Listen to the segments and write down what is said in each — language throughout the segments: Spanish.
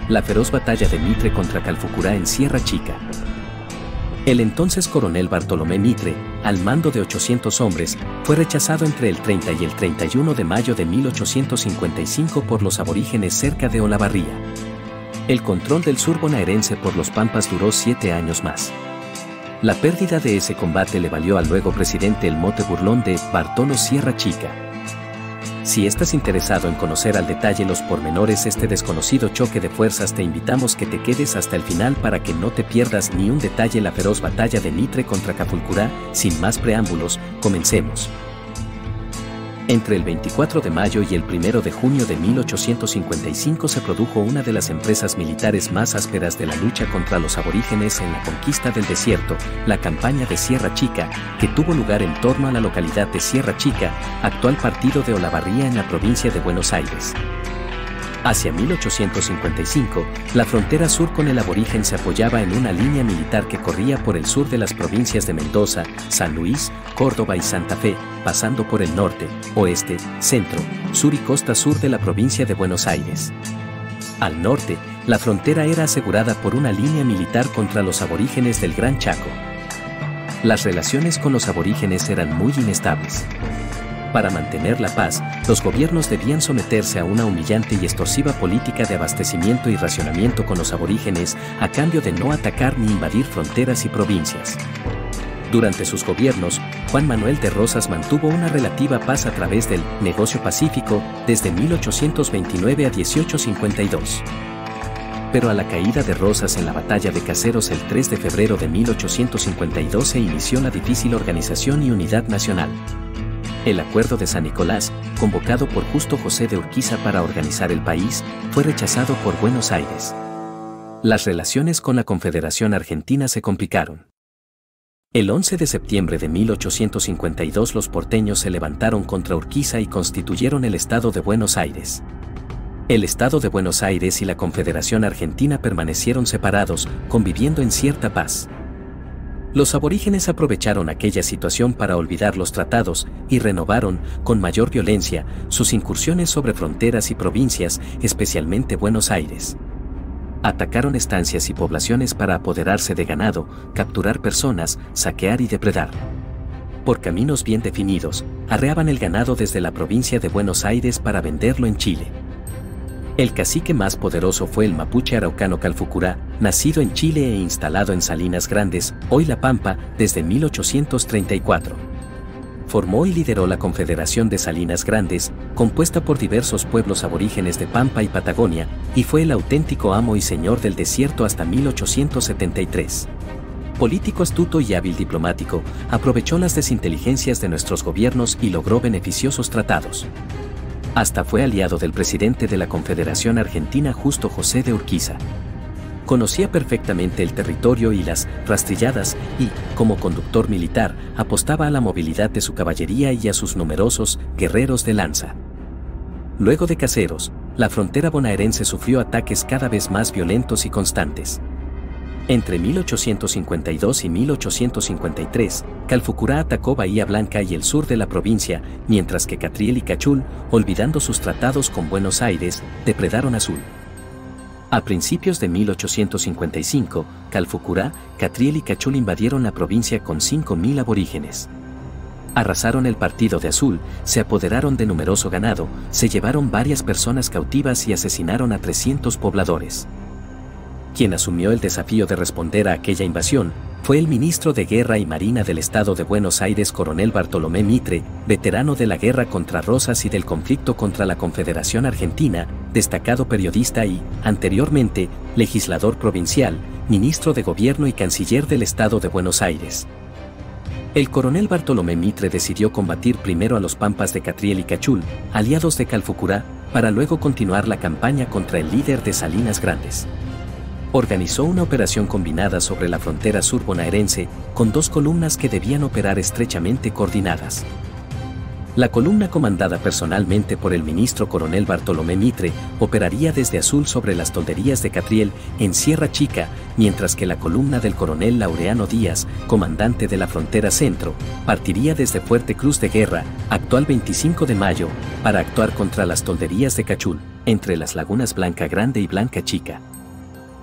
la feroz batalla de Mitre contra Calfucurá en Sierra Chica. El entonces coronel Bartolomé Mitre, al mando de 800 hombres, fue rechazado entre el 30 y el 31 de mayo de 1855 por los aborígenes cerca de Olavarría. El control del sur bonaerense por los Pampas duró 7 años más. La pérdida de ese combate le valió al luego presidente el mote burlón de Bartolo Sierra Chica. Si estás interesado en conocer al detalle los pormenores de este desconocido choque de fuerzas, te invitamos que te quedes hasta el final para que no te pierdas ni un detalle. La feroz batalla de Mitre contra Calfucurá. Sin más preámbulos, comencemos. Entre el 24 de mayo y el 1 de junio de 1855 se produjo una de las empresas militares más ásperas de la lucha contra los aborígenes en la conquista del desierto, la campaña de Sierra Chica, que tuvo lugar en torno a la localidad de Sierra Chica, actual partido de Olavarría en la provincia de Buenos Aires. Hacia 1855, la frontera sur con el aborigen se apoyaba en una línea militar que corría por el sur de las provincias de Mendoza, San Luis, Córdoba y Santa Fe, pasando por el norte, oeste, centro, sur y costa sur de la provincia de Buenos Aires. Al norte, la frontera era asegurada por una línea militar contra los aborígenes del Gran Chaco. Las relaciones con los aborígenes eran muy inestables. Para mantener la paz, los gobiernos debían someterse a una humillante y extorsiva política de abastecimiento y racionamiento con los aborígenes, a cambio de no atacar ni invadir fronteras y provincias. Durante sus gobiernos, Juan Manuel de Rosas mantuvo una relativa paz a través del negocio pacífico desde 1829 a 1852. Pero a la caída de Rosas en la batalla de Caseros el 3 de febrero de 1852 se inició la difícil organización y unidad nacional. El Acuerdo de San Nicolás, convocado por Justo José de Urquiza para organizar el país, fue rechazado por Buenos Aires. Las relaciones con la Confederación Argentina se complicaron. El 11 de septiembre de 1852 los porteños se levantaron contra Urquiza y constituyeron el Estado de Buenos Aires. El Estado de Buenos Aires y la Confederación Argentina permanecieron separados, conviviendo en cierta paz. Los aborígenes aprovecharon aquella situación para olvidar los tratados y renovaron, con mayor violencia, sus incursiones sobre fronteras y provincias, especialmente Buenos Aires. Atacaron estancias y poblaciones para apoderarse de ganado, capturar personas, saquear y depredar. Por caminos bien definidos, arreaban el ganado desde la provincia de Buenos Aires para venderlo en Chile. El cacique más poderoso fue el mapuche araucano Calfucurá, nacido en Chile e instalado en Salinas Grandes, hoy La Pampa, desde 1834. Formó y lideró la Confederación de Salinas Grandes, compuesta por diversos pueblos aborígenes de Pampa y Patagonia, y fue el auténtico amo y señor del desierto hasta 1873. Político astuto y hábil diplomático, aprovechó las desinteligencias de nuestros gobiernos y logró beneficiosos tratados. Hasta fue aliado del presidente de la Confederación Argentina Justo José de Urquiza. Conocía perfectamente el territorio y las rastrilladas y, como conductor militar, apostaba a la movilidad de su caballería y a sus numerosos guerreros de lanza. Luego de Caseros, la frontera bonaerense sufrió ataques cada vez más violentos y constantes. Entre 1852 y 1853, Calfucurá atacó Bahía Blanca y el sur de la provincia, mientras que Catriel y Cachul, olvidando sus tratados con Buenos Aires, depredaron Azul. A principios de 1855, Calfucurá, Catriel y Cachul invadieron la provincia con 5.000 aborígenes. Arrasaron el partido de Azul, se apoderaron de numeroso ganado, se llevaron varias personas cautivas y asesinaron a 300 pobladores. Quien asumió el desafío de responder a aquella invasión fue el ministro de Guerra y Marina del Estado de Buenos Aires, coronel Bartolomé Mitre, veterano de la guerra contra Rosas y del conflicto contra la Confederación Argentina, destacado periodista y, anteriormente, legislador provincial, ministro de Gobierno y canciller del Estado de Buenos Aires. El coronel Bartolomé Mitre decidió combatir primero a los Pampas de Catriel y Cachul, aliados de Calfucurá, para luego continuar la campaña contra el líder de Salinas Grandes. Organizó una operación combinada sobre la frontera sur bonaerense, con 2 columnas que debían operar estrechamente coordinadas. La columna comandada personalmente por el ministro coronel Bartolomé Mitre operaría desde Azul sobre las tolderías de Catriel, en Sierra Chica, mientras que la columna del coronel Laureano Díaz, comandante de la frontera centro, partiría desde Fuerte Cruz de Guerra, actual 25 de mayo, para actuar contra las tolderías de Cachul, entre las lagunas Blanca Grande y Blanca Chica.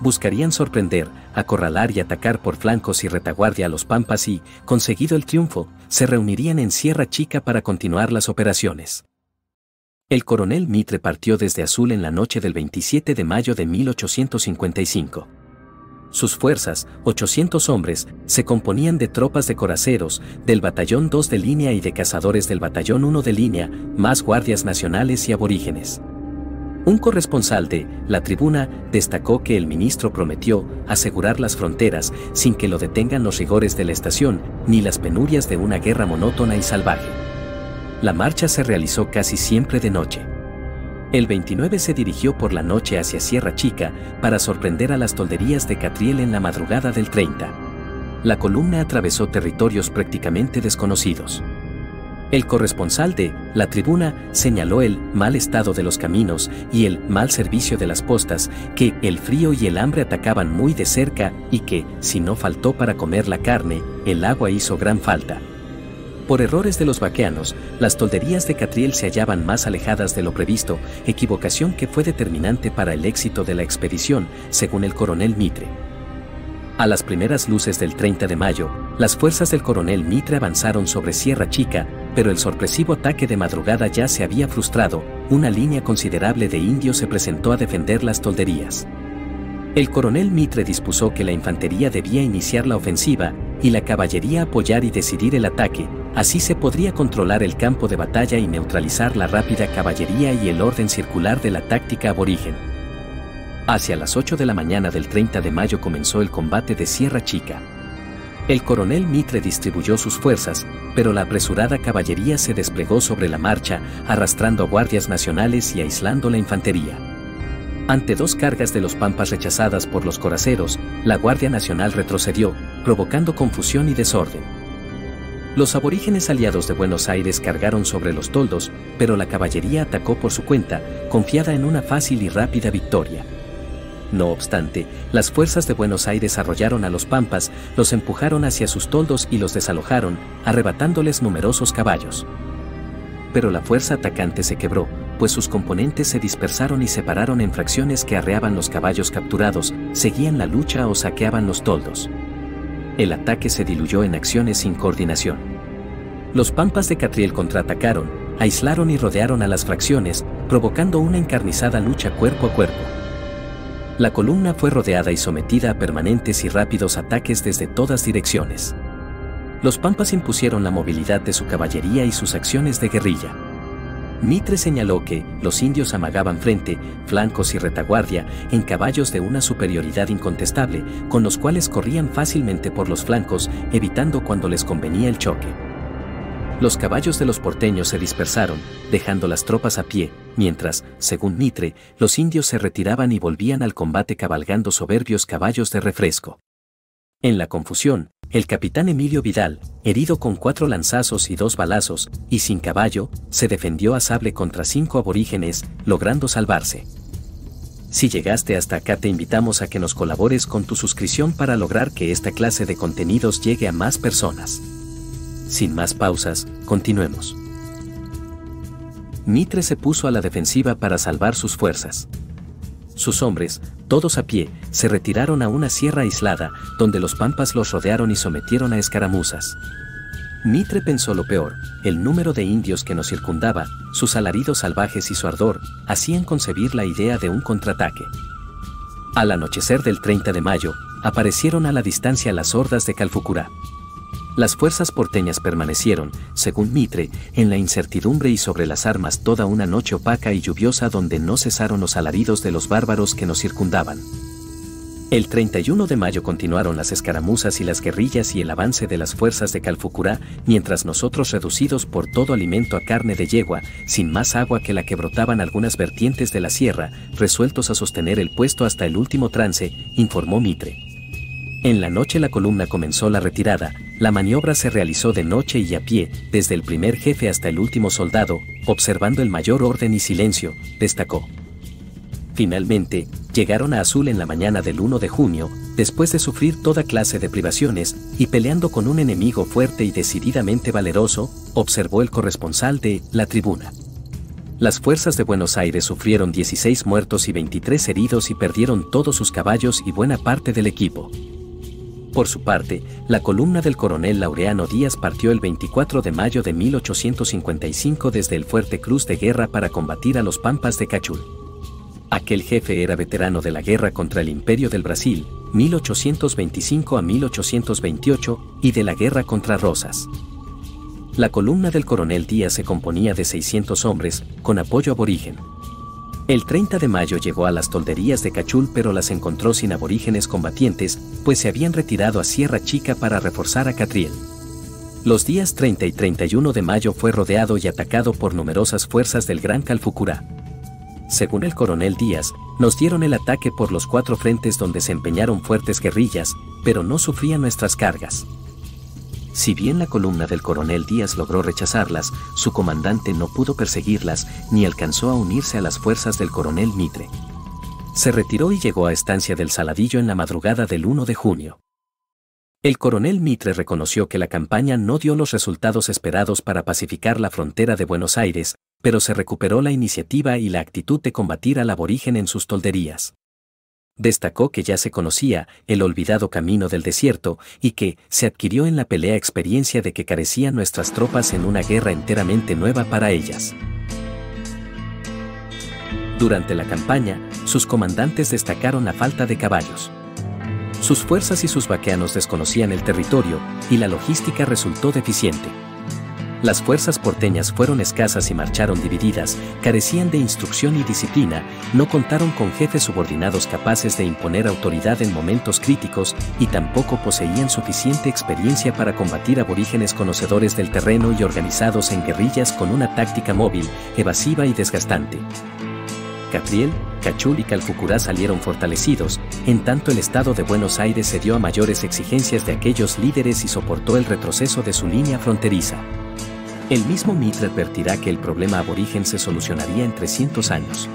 buscarían sorprender, acorralar y atacar por flancos y retaguardia a los Pampas y, conseguido el triunfo, se reunirían en Sierra Chica para continuar las operaciones. El coronel Mitre partió desde Azul en la noche del 27 de mayo de 1855. Sus fuerzas, 800 hombres, se componían de tropas de coraceros, del Batallón 2 de línea y de cazadores del Batallón 1 de línea, más guardias nacionales y aborígenes. Un corresponsal de La Tribuna destacó que el ministro prometió asegurar las fronteras sin que lo detengan los rigores de la estación ni las penurias de una guerra monótona y salvaje. La marcha se realizó casi siempre de noche. El 29 se dirigió por la noche hacia Sierra Chica para sorprender a las tolderías de Catriel en la madrugada del 30. La columna atravesó territorios prácticamente desconocidos. El corresponsal de La Tribuna señaló el mal estado de los caminos y el mal servicio de las postas, que el frío y el hambre atacaban muy de cerca y que, si no faltó para comer la carne, el agua hizo gran falta. Por errores de los vaqueanos, las tolderías de Catriel se hallaban más alejadas de lo previsto, equivocación que fue determinante para el éxito de la expedición, según el coronel Mitre. A las primeras luces del 30 de mayo, las fuerzas del coronel Mitre avanzaron sobre Sierra Chica, pero el sorpresivo ataque de madrugada ya se había frustrado, una línea considerable de indios se presentó a defender las tolderías. El coronel Mitre dispuso que la infantería debía iniciar la ofensiva y la caballería apoyar y decidir el ataque, así se podría controlar el campo de batalla y neutralizar la rápida caballería y el orden circular de la táctica aborigen. Hacia las 8 de la mañana del 30 de mayo comenzó el combate de Sierra Chica. El coronel Mitre distribuyó sus fuerzas, pero la apresurada caballería se desplegó sobre la marcha, arrastrando a guardias nacionales y aislando la infantería. Ante dos cargas de los Pampas rechazadas por los coraceros, la Guardia Nacional retrocedió, provocando confusión y desorden. Los aborígenes aliados de Buenos Aires cargaron sobre los toldos, pero la caballería atacó por su cuenta, confiada en una fácil y rápida victoria. No obstante, las fuerzas de Buenos Aires arrollaron a los Pampas, los empujaron hacia sus toldos y los desalojaron, arrebatándoles numerosos caballos. Pero la fuerza atacante se quebró, pues sus componentes se dispersaron y separaron en fracciones que arreaban los caballos capturados, seguían la lucha o saqueaban los toldos. El ataque se diluyó en acciones sin coordinación. Los Pampas de Catriel contraatacaron, aislaron y rodearon a las fracciones, provocando una encarnizada lucha cuerpo a cuerpo. La columna fue rodeada y sometida a permanentes y rápidos ataques desde todas direcciones. Los Pampas impusieron la movilidad de su caballería y sus acciones de guerrilla. Mitre señaló que los indios amagaban frente, flancos y retaguardia en caballos de una superioridad incontestable, con los cuales corrían fácilmente por los flancos, evitando cuando les convenía el choque. Los caballos de los porteños se dispersaron, dejando las tropas a pie, mientras, según Mitre, los indios se retiraban y volvían al combate cabalgando soberbios caballos de refresco. En la confusión, el capitán Emilio Vidal, herido con 4 lanzazos y 2 balazos, y sin caballo, se defendió a sable contra 5 aborígenes, logrando salvarse. Si llegaste hasta acá, te invitamos a que nos colabores con tu suscripción para lograr que esta clase de contenidos llegue a más personas. Sin más pausas, continuemos. Mitre se puso a la defensiva para salvar sus fuerzas. Sus hombres, todos a pie, se retiraron a una sierra aislada, donde los Pampas los rodearon y sometieron a escaramuzas. Mitre pensó lo peor: el número de indios que nos circundaba, sus alaridos salvajes y su ardor, hacían concebir la idea de un contraataque. Al anochecer del 30 de mayo, aparecieron a la distancia las hordas de Calfucurá. Las fuerzas porteñas permanecieron, según Mitre, en la incertidumbre y sobre las armas toda una noche opaca y lluviosa donde no cesaron los alaridos de los bárbaros que nos circundaban. El 31 de mayo continuaron las escaramuzas y las guerrillas y el avance de las fuerzas de Calfucurá, mientras nosotros, reducidos por todo alimento a carne de yegua, sin más agua que la que brotaban algunas vertientes de la sierra, resueltos a sostener el puesto hasta el último trance, informó Mitre. En la noche la columna comenzó la retirada. La maniobra se realizó de noche y a pie, desde el primer jefe hasta el último soldado, observando el mayor orden y silencio, destacó. Finalmente, llegaron a Azul en la mañana del 1 de junio, después de sufrir toda clase de privaciones, y peleando con un enemigo fuerte y decididamente valeroso, observó el corresponsal de La Tribuna. Las fuerzas de Buenos Aires sufrieron 16 muertos y 23 heridos y perdieron todos sus caballos y buena parte del equipo. Por su parte, la columna del coronel Laureano Díaz partió el 24 de mayo de 1855 desde el Fuerte Cruz de Guerra para combatir a los Pampas de Cachul. Aquel jefe era veterano de la guerra contra el Imperio del Brasil, 1825 a 1828, y de la guerra contra Rosas. La columna del coronel Díaz se componía de 600 hombres, con apoyo aborigen. El 30 de mayo llegó a las tolderías de Cachul, pero las encontró sin aborígenes combatientes, pues se habían retirado a Sierra Chica para reforzar a Catriel. Los días 30 y 31 de mayo fue rodeado y atacado por numerosas fuerzas del Gran Calfucurá. Según el coronel Díaz, nos dieron el ataque por los 4 frentes donde se empeñaron fuertes guerrillas, pero no sufrían nuestras cargas. Si bien la columna del coronel Díaz logró rechazarlas, su comandante no pudo perseguirlas ni alcanzó a unirse a las fuerzas del coronel Mitre. Se retiró y llegó a Estancia del Saladillo en la madrugada del 1 de junio. El coronel Mitre reconoció que la campaña no dio los resultados esperados para pacificar la frontera de Buenos Aires, pero se recuperó la iniciativa y la actitud de combatir al aborigen en sus tolderías. Destacó que ya se conocía el olvidado camino del desierto y que se adquirió en la pelea experiencia de que carecían nuestras tropas en una guerra enteramente nueva para ellas. Durante la campaña, sus comandantes destacaron la falta de caballos. Sus fuerzas y sus vaqueanos desconocían el territorio y la logística resultó deficiente. Las fuerzas porteñas fueron escasas y marcharon divididas, carecían de instrucción y disciplina, no contaron con jefes subordinados capaces de imponer autoridad en momentos críticos y tampoco poseían suficiente experiencia para combatir aborígenes conocedores del terreno y organizados en guerrillas con una táctica móvil, evasiva y desgastante. Catriel, Cachul y Calfucurá salieron fortalecidos, en tanto el Estado de Buenos Aires cedió a mayores exigencias de aquellos líderes y soportó el retroceso de su línea fronteriza. El mismo Mitre advertirá que el problema aborigen se solucionaría en 300 años.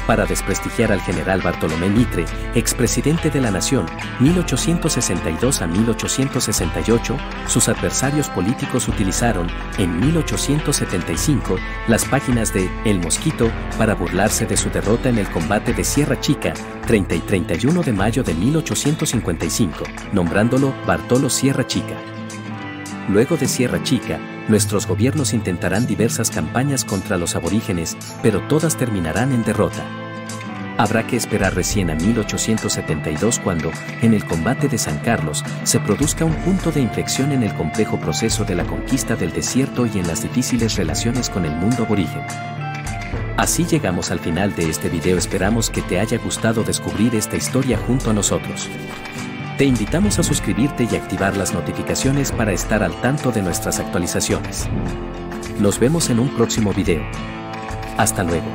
Para desprestigiar al general Bartolomé Mitre, expresidente de la Nación, 1862 a 1868, sus adversarios políticos utilizaron, en 1875, las páginas de El Mosquito para burlarse de su derrota en el combate de Sierra Chica, 30 y 31 de mayo de 1855, nombrándolo Bartolo Sierra Chica. Luego de Sierra Chica, nuestros gobiernos intentarán diversas campañas contra los aborígenes, pero todas terminarán en derrota. Habrá que esperar recién a 1872 cuando, en el combate de San Carlos, se produzca un punto de inflexión en el complejo proceso de la conquista del desierto y en las difíciles relaciones con el mundo aborigen. Así llegamos al final de este video, esperamos que te haya gustado descubrir esta historia junto a nosotros. Te invitamos a suscribirte y activar las notificaciones para estar al tanto de nuestras actualizaciones. Nos vemos en un próximo video. Hasta luego.